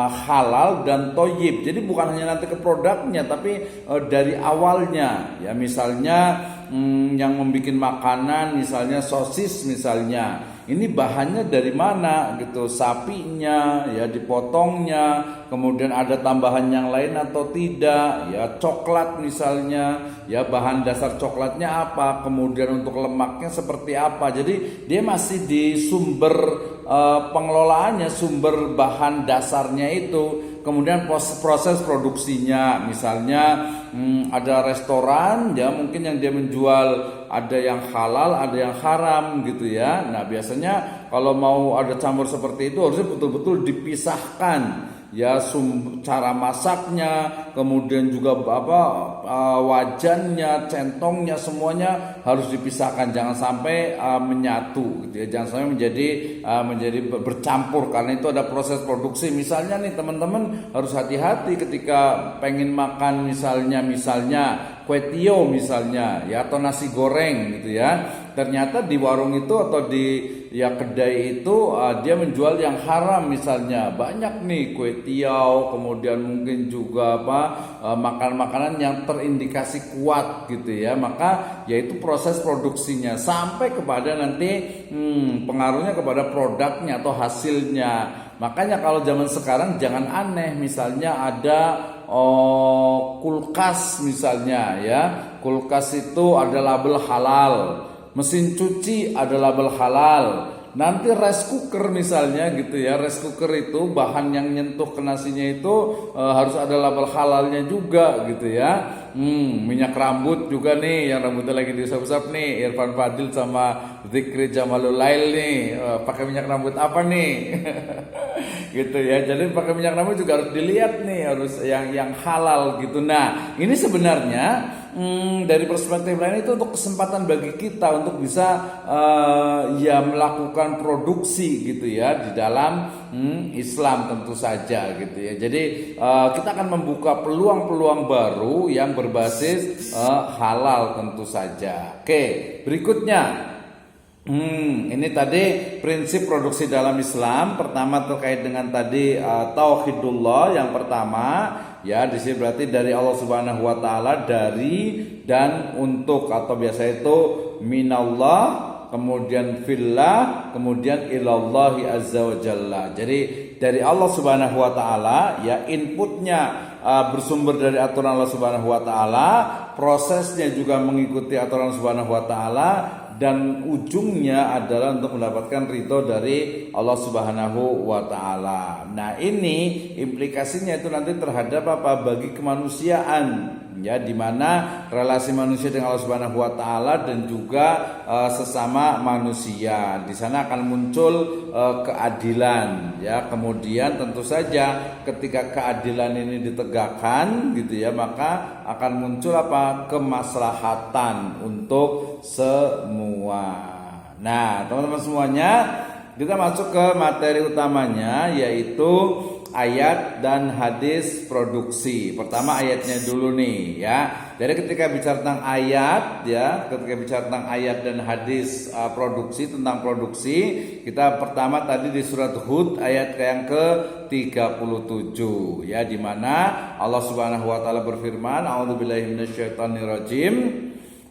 halal dan toyib. Jadi bukan hanya nanti ke produknya, tapi dari awalnya. Ya misalnya yang membuat makanan, misalnya sosis misalnya, ini bahannya dari mana gitu, sapinya ya dipotongnya, kemudian ada tambahan yang lain atau tidak, ya coklat misalnya, ya bahan dasar coklatnya apa, kemudian untuk lemaknya seperti apa. Jadi dia masih di sumber pengelolaannya, sumber bahan dasarnya itu. Kemudian proses produksinya, misalnya ada restoran ya mungkin yang dia menjual ada yang halal, ada yang haram gitu ya. Nah biasanya kalau mau ada campur seperti itu harusnya betul-betul dipisahkan ya, cara masaknya, kemudian juga wajannya, centongnya, semuanya harus dipisahkan, jangan sampai menyatu gitu ya, jangan sampai menjadi bercampur, karena itu ada proses produksi. Misalnya nih teman-teman harus hati-hati ketika pengen makan misalnya kue tio misalnya ya, atau nasi goreng gitu ya, ternyata di warung itu atau di kedai itu dia menjual yang haram misalnya, banyak nih kue tiaw, kemudian mungkin juga makanan-makanan yang terindikasi kuat gitu ya, maka yaitu proses produksinya sampai kepada nanti pengaruhnya kepada produknya atau hasilnya. Makanya kalau zaman sekarang jangan aneh, misalnya ada kulkas misalnya ya, kulkas itu ada label halal, mesin cuci ada label halal, nanti rice cooker misalnya gitu ya, rice cooker itu bahan yang nyentuh ke nasinya itu harus ada label halalnya juga gitu ya. Minyak rambut juga nih, yang rambutnya lagi diusap-usap nih, Irfan Fadil sama Zikri Jamalul Lail nih, pakai minyak rambut apa nih? Gitu ya. Jadi pakai minyak rambut juga harus dilihat nih, harus yang halal gitu. Nah, ini sebenarnya dari perspektif lain itu untuk kesempatan bagi kita untuk bisa melakukan produksi gitu ya di dalam Islam tentu saja gitu ya. Jadi kita akan membuka peluang-peluang baru yang berbasis halal tentu saja. Oke, berikutnya. Ini tadi prinsip produksi dalam Islam. Pertama terkait dengan tadi tauhidullah yang pertama ya, di sini berarti dari Allah Subhanahu wa taala, dari dan untuk, atau biasa itu minallah, kemudian fillah, kemudian ilallahi azza wa jalla. Jadi dari Allah Subhanahu wa taala ya, inputnya bersumber dari aturan Allah Subhanahu wa taala, prosesnya juga mengikuti aturan Subhanahu wa taala, dan ujungnya adalah untuk mendapatkan ridho dari Allah Subhanahu wa taala. Nah, ini implikasinya itu nanti terhadap apa? Bagi kemanusiaan. Ya, di mana relasi manusia dengan Allah Subhanahu wa taala dan juga sesama manusia. Di sana akan muncul keadilan ya. Kemudian tentu saja ketika keadilan ini ditegakkan gitu ya, maka akan muncul apa? Kemaslahatan untuk semua. Nah, teman-teman semuanya, kita masuk ke materi utamanya, yaitu ayat dan hadis produksi. Pertama ayatnya dulu nih ya. Jadi ketika bicara tentang ayat ya, ketika bicara tentang ayat dan hadis produksi, tentang produksi, kita pertama tadi di surat Hud ayat yang ke-37 ya, di mana Allah Subhanahu wa taala berfirman, a'udzubillahi minasyaitonirrajim,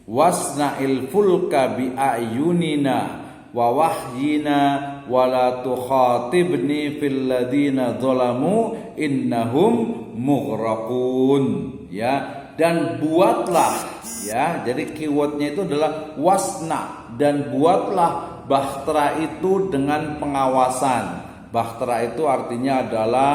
wasna'il fulka bi ayunina wa wahyina wala tukhatibni fil ladina zalamu innahum mughraqun ya. Dan buatlah ya, jadi keywordnya itu adalah wasna, dan buatlah bahtera itu dengan pengawasan. Bahtera itu artinya adalah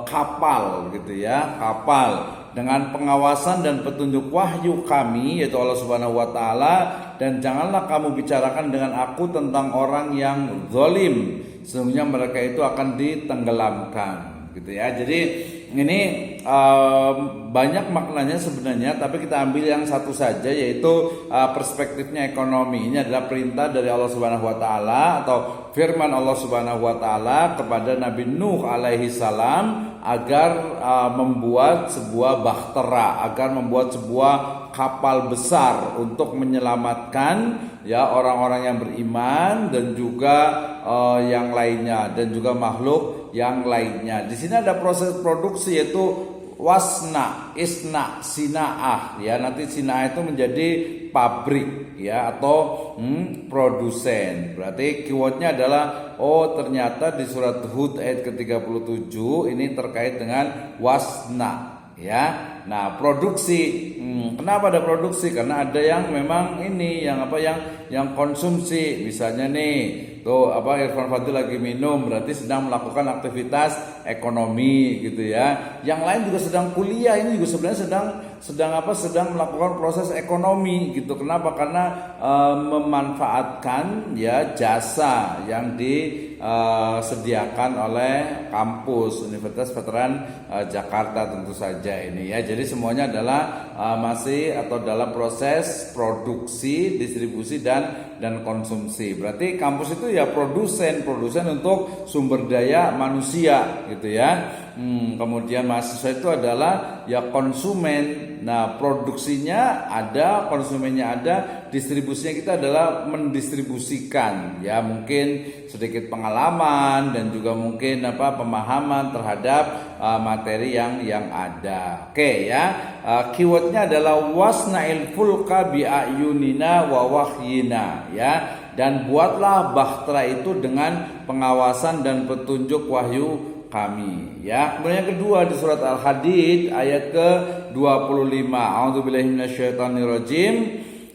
kapal gitu ya, kapal, dengan pengawasan dan petunjuk wahyu kami, yaitu Allah Subhanahu wa taala, dan janganlah kamu bicarakan dengan aku tentang orang yang zalim, sesungguhnya mereka itu akan ditenggelamkan gitu ya. Jadi ini banyak maknanya sebenarnya, tapi kita ambil yang satu saja, yaitu perspektifnya ekonomi. Ini adalah perintah dari Allah Subhanahu wa taala atau firman Allah Subhanahu wa taala kepada Nabi Nuh alaihi salam agar membuat sebuah bahtera, agar membuat sebuah kapal besar untuk menyelamatkan ya orang-orang yang beriman dan juga yang lainnya, dan juga makhluk yang lainnya. Di sini ada proses produksi yaitu wasna, isna, sinaah ya. Nanti sinaah itu menjadi pabrik ya atau produsen. Berarti keywordnya adalah ternyata di surat Hud ayat ke-37 ini terkait dengan wasna ya. Nah, produksi. Kenapa ada produksi? Karena ada yang memang ini yang konsumsi. Misalnya nih, tuh Irfan Fadil lagi minum, berarti sedang melakukan aktivitas ekonomi gitu ya. Yang lain juga sedang kuliah, ini juga sebenarnya sedang melakukan proses ekonomi gitu. Kenapa? Karena memanfaatkan ya jasa yang disediakan oleh kampus Universitas Veteran Jakarta tentu saja ini ya. Jadi semuanya adalah masih atau dalam proses produksi, distribusi dan konsumsi. Berarti kampus itu ya produsen untuk sumber daya manusia gitu ya. Kemudian mahasiswa itu adalah ya konsumen. Nah, produksinya ada, konsumennya ada, distribusinya kita adalah mendistribusikan ya, mungkin sedikit pengalaman dan juga mungkin pemahaman terhadap materi yang ada. Oke ya. Keywordnya adalah wasna'il fulka bi'ayunina wa wahyina ya. Dan buatlah bahtera itu dengan pengawasan dan petunjuk wahyu kami ya. Kemudian yang kedua di surat Al-Hadid ayat ke-25. A'udzubillahi minasyaitonirrajim.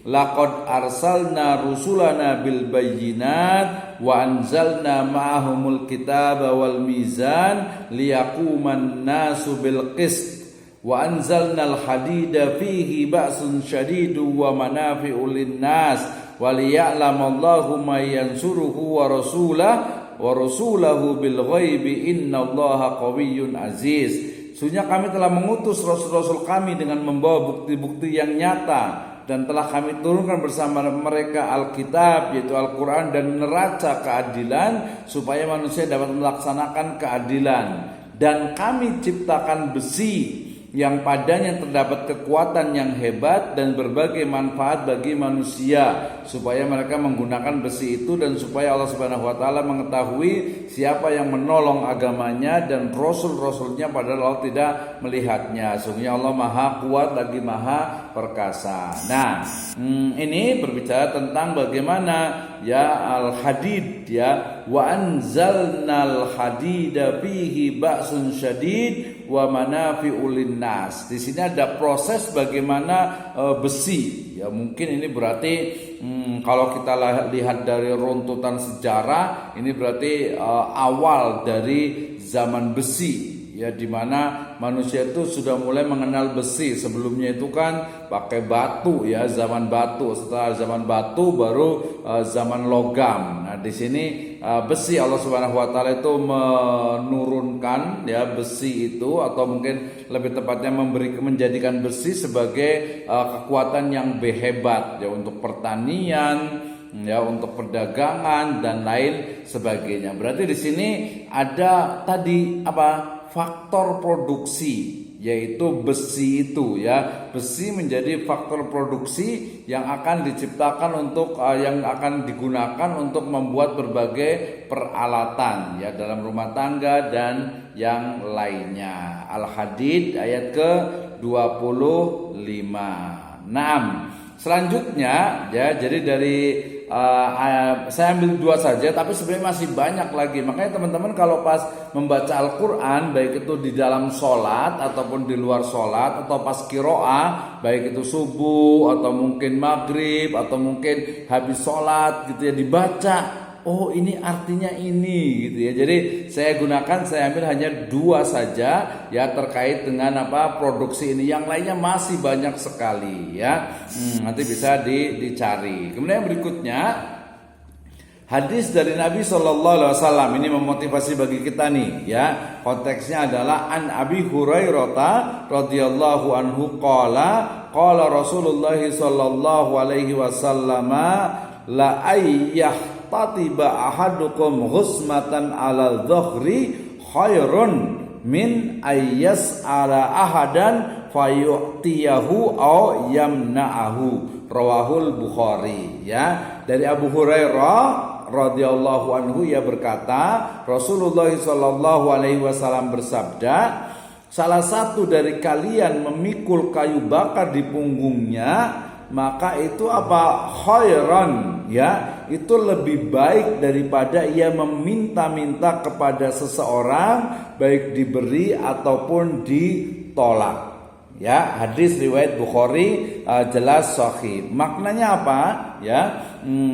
Laqad arsalna rusulana bil bayyinat wa anzalna ma'ahumul kitaba wal mizan liyaquman nasu bil qist wa anzalnal hadida fihi ba'sun syadidu wa manafi'u lin-nas wa liya'lamallahu may yansuruhu wa rasulahu bil ghaibi innallaha qawiyyun aziz. Sesungguhnya kami telah mengutus rasul-rasul kami dengan membawa bukti-bukti yang nyata, dan telah kami turunkan bersama mereka Alkitab yaitu Al-Quran dan neraca keadilan supaya manusia dapat melaksanakan keadilan. Dan kami ciptakan besi yang padanya terdapat kekuatan yang hebat dan berbagai manfaat bagi manusia supaya mereka menggunakan besi itu, dan supaya Allah Subhanahu wa taala mengetahui siapa yang menolong agamanya dan rasul-rasulnya padahal Allah tidak melihatnya. Sungguhnya Allah Maha Kuat lagi Maha Perkasa. Nah, ini berbicara tentang bagaimana ya al-hadid ya, wa anzalnal hadida fihi ba'sun syadid wa manafi'u lin-nas. Di sini ada proses bagaimana besi. Ya mungkin ini berarti kalau kita lihat dari runtutan sejarah, ini berarti awal dari zaman besi. Ya, di mana manusia itu sudah mulai mengenal besi. Sebelumnya itu kan pakai batu ya, zaman batu. Setelah zaman batu baru zaman logam. Nah, di sini besi, Allah Subhanahu wa taala itu menurunkan ya besi itu, atau mungkin lebih tepatnya menjadikan besi sebagai kekuatan yang hebat ya untuk pertanian, ya untuk perdagangan dan lain sebagainya. Berarti di sini ada tadi faktor produksi, yaitu besi itu ya. Besi menjadi faktor produksi yang akan diciptakan untuk yang akan digunakan untuk membuat berbagai peralatan ya dalam rumah tangga dan yang lainnya. Al-Hadid ayat ke-25. Selanjutnya ya, jadi dari saya ambil 2 saja, tapi sebenarnya masih banyak lagi. Makanya teman-teman kalau pas membaca Al-Quran, baik itu di dalam sholat ataupun di luar sholat, atau pas qiraah, baik itu subuh atau mungkin maghrib atau mungkin habis sholat gitu ya, dibaca, oh ini artinya ini gitu ya. Jadi saya ambil hanya 2 saja ya terkait dengan produksi ini. Yang lainnya masih banyak sekali ya. Nanti bisa dicari. Kemudian yang berikutnya, hadis dari Nabi SAW ini memotivasi bagi kita nih ya. Konteksnya adalah an Abi Hurairah radhiyallahu anhu qala Rasulullah sallallahu alaihi wasallam la tatiba ahadukum ghusmatan ala dhahri khairun min ayyas ala ahadan fayu'tiyahu aw yamna'ahu. Rawahul Bukhari ya. Dari Abu Hurairah radhiyallahu anhu ia berkata, Rasulullah sallallahu alaihi wasallam bersabda, salah satu dari kalian memikul kayu bakar di punggungnya, maka itu apa? Khairan, ya, itu lebih baik daripada ia meminta-minta kepada seseorang, baik diberi ataupun ditolak. Ya, hadis riwayat Bukhari, jelas sahih. Maknanya apa? Ya,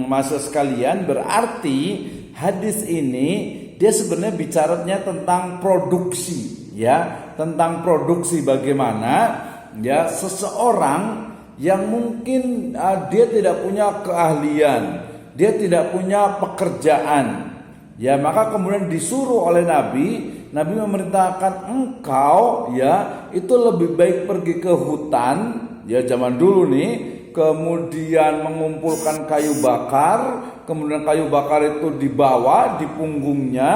maksud sekalian, berarti hadis ini dia sebenarnya bicaranya tentang produksi, ya, tentang produksi bagaimana ya seseorang yang mungkin dia tidak punya keahlian, dia tidak punya pekerjaan, ya, maka kemudian disuruh oleh Nabi memerintahkan engkau, ya, itu lebih baik pergi ke hutan, ya, zaman dulu nih, kemudian mengumpulkan kayu bakar, kemudian kayu bakar itu dibawa di punggungnya,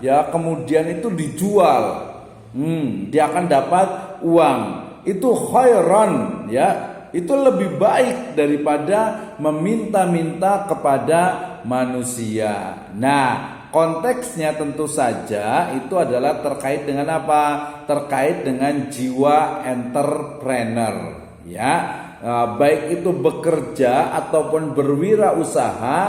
ya, kemudian itu dijual, dia akan dapat uang, itu khairan, ya, itu lebih baik daripada meminta-minta kepada manusia. Nah, konteksnya tentu saja itu adalah terkait dengan apa? Terkait dengan jiwa entrepreneur, ya. Baik itu bekerja ataupun berwirausaha,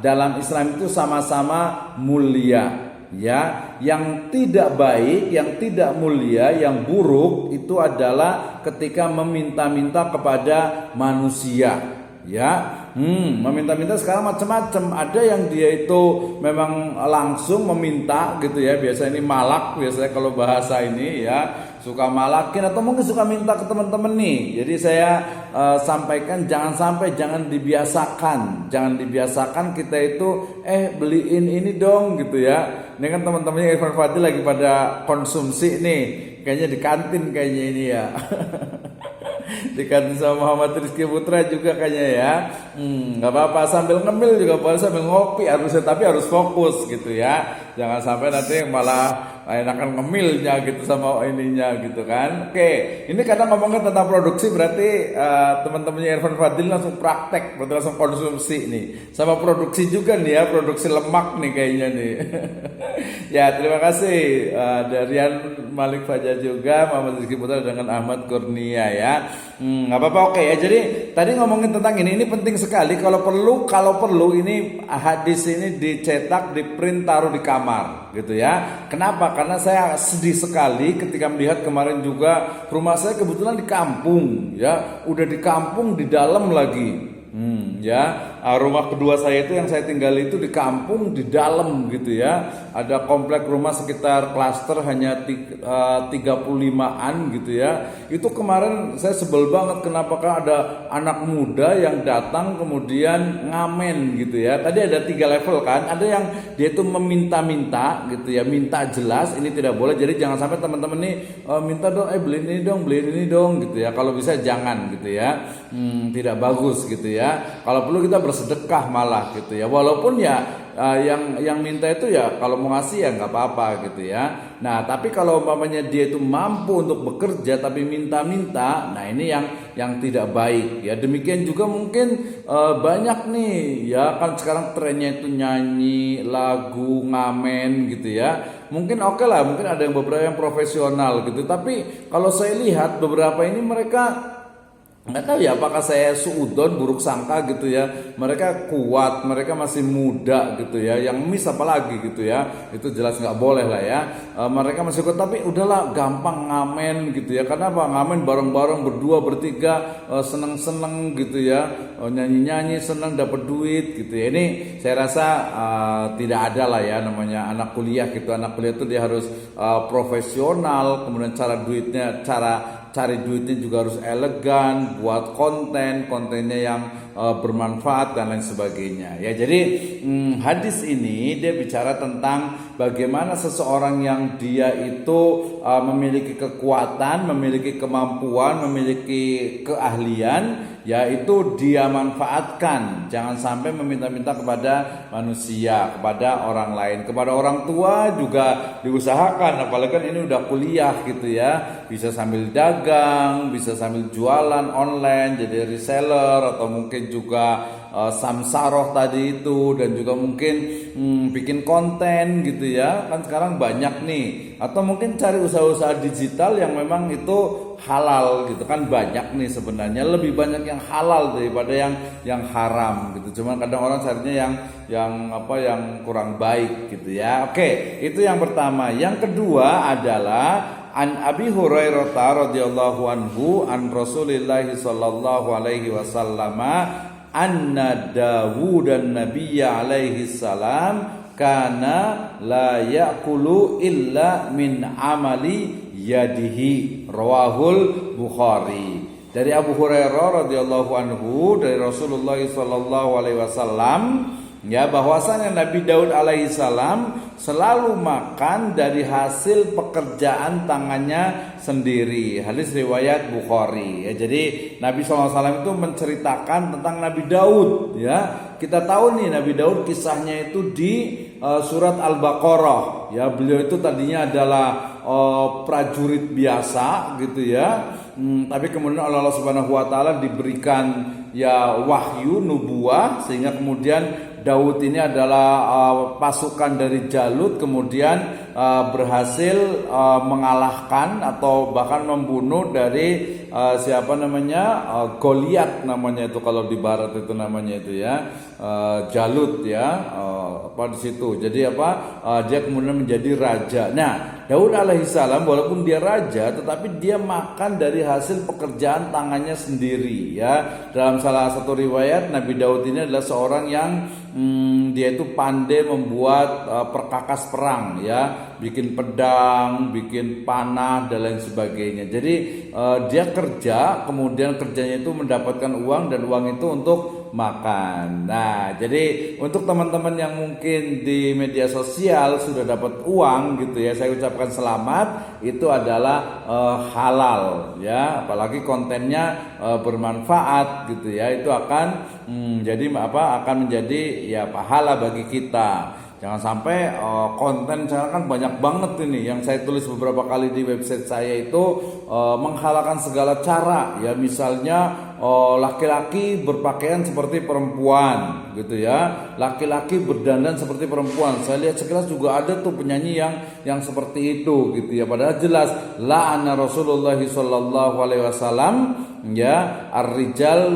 dalam Islam itu sama-sama mulia. Ya, yang tidak baik, yang tidak mulia, yang buruk itu adalah ketika meminta-minta kepada manusia. Ya, meminta-minta sekarang macam-macam. Ada yang dia itu memang langsung meminta gitu ya. Biasanya ini malak, biasanya kalau bahasa ini ya, suka malakin atau mungkin suka minta ke teman-teman nih. Jadi saya sampaikan jangan dibiasakan kita itu beliin ini dong gitu ya. Ini kan teman-temannya Irfan Fadil lagi pada konsumsi nih, kayaknya di kantin kayaknya ini ya. Di kantin sama Muhammad Rizky Putra juga kayaknya ya. Gak apa-apa, sambil ngemil juga boleh, sambil ngopi harusnya, tapi harus fokus gitu ya. Jangan sampai nanti malah enakan ngemilnya gitu sama ininya gitu kan. Oke, ini kadang ngomongin tentang produksi, berarti teman-temannya Irfan Fadil langsung praktek, berarti langsung konsumsi nih. Sama produksi juga nih ya, produksi lemak nih kayaknya nih. Ya, terima kasih Darian Malik Fajar juga, Muhammad Rizky Putra dengan Ahmad Kurnia ya. Gak apa-apa, oke ya. Jadi tadi ngomongin tentang ini penting sekali. Kalau perlu ini hadis ini dicetak, di print, taruh di kamar gitu ya. Kenapa? Karena saya sedih sekali ketika melihat kemarin juga rumah saya kebetulan di kampung ya, udah di kampung di dalam lagi. Rumah kedua saya itu yang saya tinggal itu di kampung di dalam gitu ya. Ada komplek rumah sekitar klaster hanya 35-an gitu ya. Itu kemarin saya sebel banget, kenapa kan ada anak muda yang datang kemudian ngamen gitu ya. Tadi ada 3 level kan. Ada yang dia itu meminta-minta gitu ya, minta jelas ini tidak boleh. Jadi jangan sampai teman-teman nih minta dong, beliin ini dong gitu ya. Kalau bisa jangan gitu ya. Tidak bagus gitu ya. Kalau perlu kita bersedekah malah gitu ya. Walaupun ya yang minta itu ya kalau mau ngasih ya nggak apa-apa gitu ya. Nah, tapi kalau umpamanya dia itu mampu untuk bekerja tapi minta-minta, nah ini yang tidak baik ya. Demikian juga mungkin banyak nih ya, kan sekarang trennya itu nyanyi lagu, ngamen gitu ya. Mungkin oke lah, mungkin ada yang beberapa yang profesional gitu. Tapi kalau saya lihat beberapa ini mereka nggak tahu ya, apakah saya suudon, buruk sangka gitu ya. Mereka kuat, mereka masih muda gitu ya. Yang miss apalagi gitu ya, itu jelas nggak boleh lah ya. Mereka masih kuat, tapi udahlah gampang ngamen gitu ya. Karena apa? Ngamen bareng-bareng berdua bertiga, seneng-seneng gitu ya, nyanyi-nyanyi seneng dapat duit gitu ya. Ini saya rasa tidak ada lah ya namanya anak kuliah gitu. Anak kuliah itu dia harus profesional, kemudian cari duitnya juga harus elegan, buat kontennya yang bermanfaat dan lain sebagainya ya. Jadi hadis ini dia bicara tentang bagaimana seseorang yang dia itu memiliki kekuatan, memiliki kemampuan, memiliki keahlian yaitu dia manfaatkan, jangan sampai meminta-minta kepada manusia, kepada orang lain, kepada orang tua juga diusahakan, apalagi kan ini udah kuliah gitu ya, bisa sambil dagang, bisa sambil jualan online jadi reseller, atau mungkin juga samsaroh tadi itu, dan juga mungkin bikin konten gitu ya, kan sekarang banyak nih, atau mungkin cari usaha-usaha digital yang memang itu halal gitu kan, banyak nih sebenarnya, lebih banyak yang halal daripada yang haram gitu. Cuman kadang orang carinya yang kurang baik gitu ya. Oke, itu yang pertama. Yang kedua adalah an Abi Hurairah radhiyallahu anhu an Rasulillah sallallahu alaihi wasallam anna Dawud dan Nabiyya alaihi salam kana la ya'kulu illa min amali yadihi, rawahul Bukhari. Dari Abu Hurairah radhiyallahu anhu dari Rasulullah sallallahu alaihi wasallam ya, bahwasanya Nabi Daud alaihissalam selalu makan dari hasil pekerjaan tangannya sendiri. Hadis riwayat Bukhari ya. Jadi Nabi SAW itu menceritakan tentang Nabi Daud ya. Kita tahu nih Nabi Daud kisahnya itu di surat Al-Baqarah ya. Beliau itu tadinya adalah prajurit biasa gitu ya. Tapi kemudian Allah Subhanahu wa taala diberikan ya wahyu nubuah, sehingga kemudian Daud ini adalah pasukan dari Jalut, kemudian berhasil mengalahkan atau bahkan membunuh dari Goliat namanya itu, kalau di barat itu namanya itu ya, Jalut ya, di situ. Jadi dia kemudian menjadi raja. Nah, Daud alaihissalam walaupun dia raja, tetapi dia makan dari hasil pekerjaan tangannya sendiri ya. Dalam salah satu riwayat, Nabi Daud ini adalah seorang yang dia itu pandai membuat perkakas perang ya, bikin pedang, bikin panah dan lain sebagainya. Jadi dia kerja, kemudian kerjanya itu mendapatkan uang, dan uang itu untuk makan. Nah, jadi untuk teman-teman yang mungkin di media sosial sudah dapat uang gitu ya, saya ucapkan selamat, itu adalah halal ya, apalagi kontennya bermanfaat gitu ya, itu akan akan menjadi ya pahala bagi kita. Jangan sampai konten sekarang kan banyak banget ini, yang saya tulis beberapa kali di website saya itu menghalalkan segala cara ya, misalnya laki-laki berpakaian seperti perempuan gitu ya, laki-laki berdandan seperti perempuan. Saya lihat sekilas juga ada tuh penyanyi yang seperti itu gitu ya, padahal jelas la'ana Rasulullah sallallahu alaihi wasallam ya ar-rijal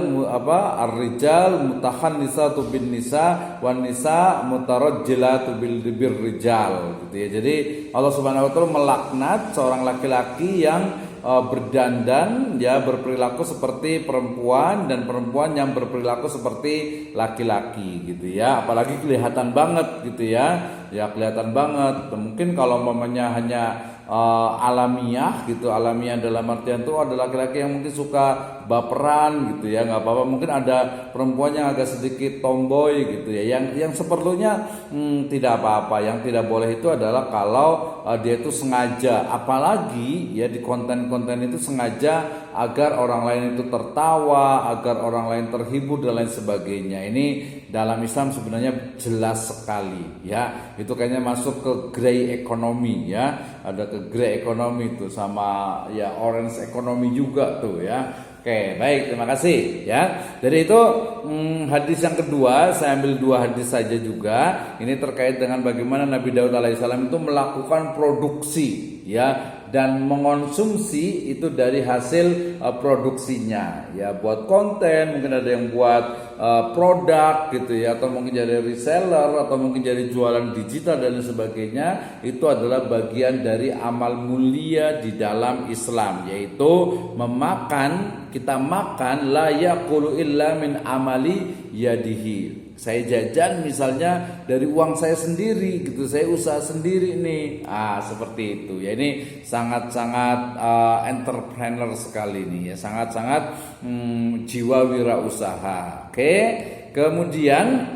mutakhannitsatu bin nisa wan nisa mutarajjilatu bil rijal gitu ya. Jadi Allah Subhanahu wa taala melaknat seorang laki-laki yang berdandan ya, berperilaku seperti perempuan, dan perempuan yang berperilaku seperti laki-laki gitu ya, apalagi kelihatan banget gitu ya, kelihatan banget. Mungkin kalau mamanya hanya alamiah gitu, alamiah dalam artian itu ada laki-laki yang mungkin suka baperan gitu ya, nggak apa-apa. Mungkin ada perempuan yang agak sedikit tomboy gitu ya, yang seperlunya tidak apa-apa. Yang tidak boleh itu adalah kalau dia itu sengaja, apalagi ya di konten-konten itu sengaja agar orang lain itu tertawa, agar orang lain terhibur dan lain sebagainya. Ini dalam Islam sebenarnya jelas sekali ya, itu kayaknya masuk ke grey economy ya, ada ke grey economy itu sama ya orange economy juga tuh ya. Oke, baik, terima kasih ya. Dari itu hadis yang kedua, saya ambil 2 hadis saja juga. Ini terkait dengan bagaimana Nabi Daud alaihissalam itu melakukan produksi ya, dan mengonsumsi itu dari hasil produksinya ya, buat konten, mungkin ada yang buat produk gitu ya, atau mungkin jadi reseller, atau mungkin jadi jualan digital dan sebagainya. Itu adalah bagian dari amal mulia di dalam Islam, yaitu kita makan la yaqulu illa min amali yadihi. Saya jajan misalnya dari uang saya sendiri gitu, saya usaha sendiri nih, seperti itu ya. Ini sangat-sangat entrepreneur sekali nih ya, sangat-sangat jiwa wirausaha. Oke, kemudian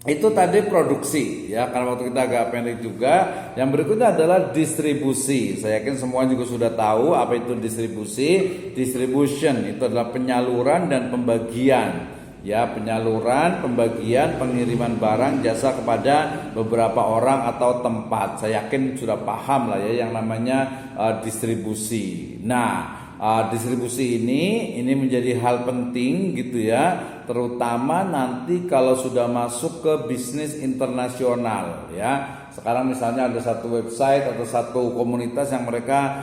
Itu tadi produksi ya, karena waktu kita agak pendek juga. Yang berikutnya adalah distribusi. Saya yakin semua juga sudah tahu apa itu distribusi. Distribution itu adalah penyaluran dan pembagian. Ya, penyaluran, pembagian, pengiriman barang jasa kepada beberapa orang atau tempat. Saya yakin sudah paham lah ya yang namanya distribusi. Nah, distribusi ini menjadi hal penting gitu ya, terutama nanti kalau sudah masuk ke bisnis internasional ya. Sekarang misalnya ada satu website atau satu komunitas yang mereka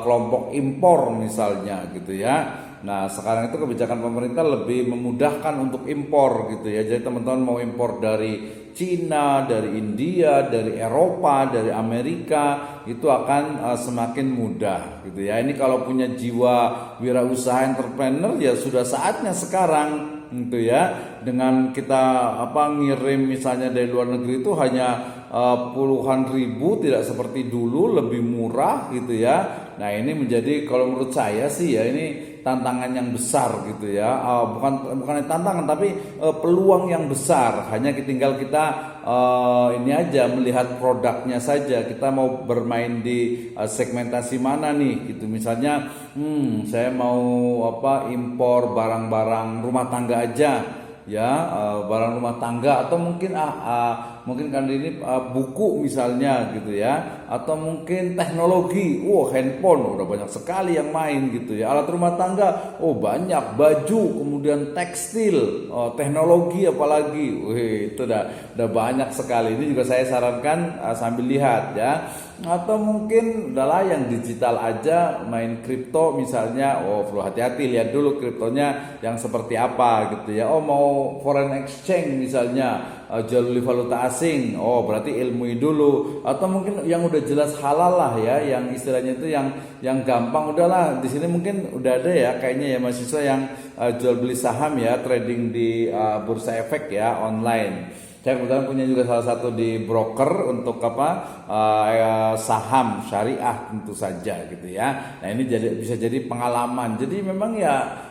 kelompok impor misalnya gitu ya. Nah, sekarang itu kebijakan pemerintah lebih memudahkan untuk impor gitu ya. Jadi teman-teman mau impor dari Cina, dari India, dari Eropa, dari Amerika, itu akan semakin mudah gitu ya. Ini kalau punya jiwa wirausaha entrepreneur ya sudah saatnya sekarang gitu ya. Dengan kita ngirim misalnya dari luar negeri itu hanya puluhan ribu, tidak seperti dulu, lebih murah gitu ya. Nah, ini menjadi kalau menurut saya sih ya ini tantangan yang besar gitu ya, bukan tantangan tapi peluang yang besar. Hanya tinggal kita ini aja melihat produknya saja, kita mau bermain di segmentasi mana nih gitu. Misalnya saya mau impor barang-barang rumah tangga aja ya, barang rumah tangga, atau mungkin mungkin kan ini buku misalnya gitu ya, atau mungkin teknologi, handphone udah banyak sekali yang main gitu ya, alat rumah tangga banyak, baju, kemudian tekstil, teknologi apalagi, itu udah banyak sekali. Ini juga saya sarankan sambil lihat ya. Atau mungkin udahlah yang digital aja, main kripto misalnya, perlu hati-hati, lihat dulu kriptonya yang seperti apa gitu ya. Mau foreign exchange misalnya, jual beli valuta asing, berarti ilmui dulu. Atau mungkin yang udah jelas halal lah ya, yang istilahnya itu yang gampang, udahlah di sini mungkin udah ada ya kayaknya ya mahasiswa yang jual beli saham ya, trading di bursa efek ya, online. Saya kebetulan punya juga salah satu di broker untuk saham syariah tentu saja gitu ya. Nah, ini bisa jadi pengalaman. Jadi memang ya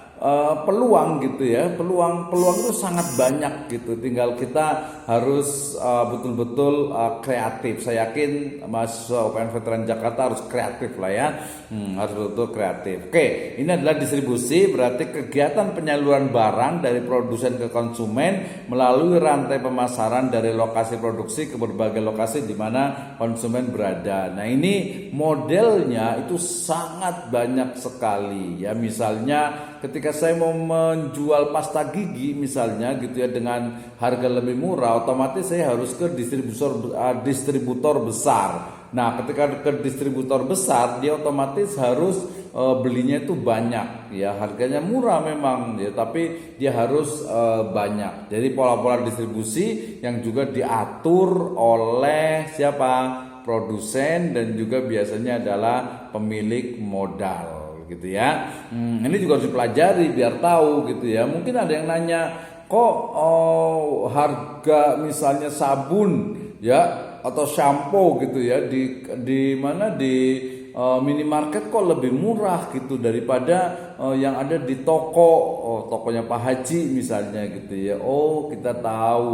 peluang gitu ya, peluang itu sangat banyak gitu. Tinggal kita harus betul-betul kreatif. Saya yakin mahasiswa UPN Veteran Jakarta harus kreatif lah ya, harus betul-betul kreatif. Oke, ini adalah distribusi, berarti kegiatan penyaluran barang dari produsen ke konsumen melalui rantai pemasaran dari lokasi produksi ke berbagai lokasi di mana konsumen berada. Nah, ini modelnya itu sangat banyak sekali ya. Misalnya ketika saya mau menjual pasta gigi misalnya gitu ya dengan harga lebih murah, otomatis saya harus ke distributor besar. Nah, ketika ke distributor besar, dia otomatis harus belinya itu banyak ya, harganya murah memang ya, tapi dia harus banyak. Jadi pola-pola distribusi yang juga diatur oleh siapa? Produsen, dan juga biasanya adalah pemilik modal gitu ya. Ini juga harus dipelajari biar tahu gitu ya. Mungkin ada yang nanya, kok harga misalnya sabun ya atau shampoo gitu ya di mana di minimarket kok lebih murah gitu daripada yang ada di tokonya Pak Haji misalnya gitu ya. Kita tahu